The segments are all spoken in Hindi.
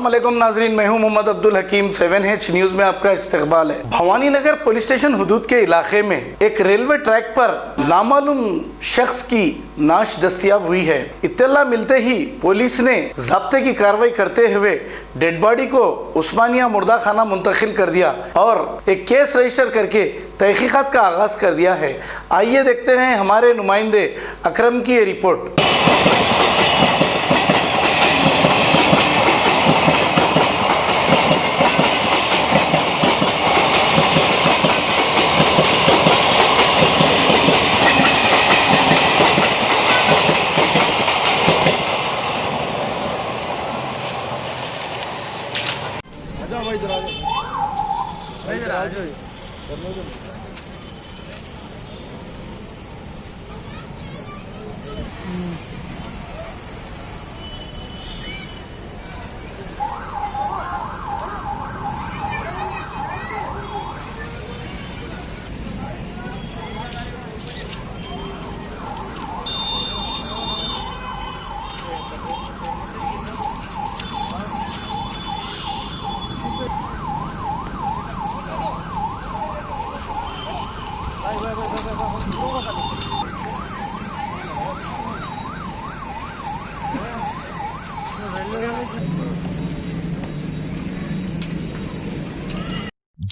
अस्सलाम वालेकुम नाजरीन, मैं हूं मोहम्मद अब्दुल हकीम। 7H न्यूज में आपका इस्तकबाल है। भवानी नगर पुलिस स्टेशन हुदूद के इलाके में एक रेलवे ट्रैक पर नामालूम शख्स की नाश दस्तयाब हुई है। इत्तला मिलते ही पुलिस ने ज़ब्ते की कार्रवाई करते हुए डेड बॉडी को उस्मानिया मुर्दा खाना मुंतकिल कर दिया और एक केस रजिस्टर करके तहकीकात का आगाज कर दिया है। आइए देखते हैं हमारे नुमाइंदे अकरम की ये रिपोर्ट। भाई इधर आ जाओ, भाई इधर आ जाओ।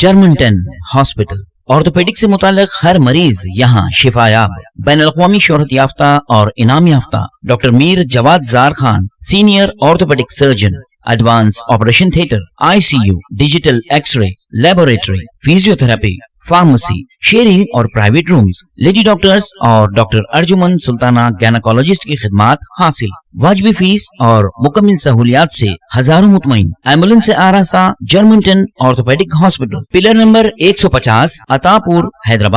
जर्मनटन हॉस्पिटल ऑर्थोपेडिक से मुताल्लिक हर मरीज यहाँ शिफायाब। बैनुल-अक़वामी शोहरत याफ्ता और इनाम याफ्ता doctor Mir Jawad Zar Khan, senior orthopaedic surgeon, advance operation theatre, ICU, digital X-ray, laboratory, physiotherapy, pharmacy, sharing और प्राइवेट रूम्स, लेडी डॉक्टर्स और डॉक्टर अर्जुमन सुल्ताना गायनेकोलॉजिस्ट की खिदमात हासिल। वाजिबी फीस और मुकम्मल सहूलियात से हजारों मुतमईन। एम्बुलेंस से आरास्ता Germanten orthopaedic hospital, pillar number 150, Attapur, Hyderabad.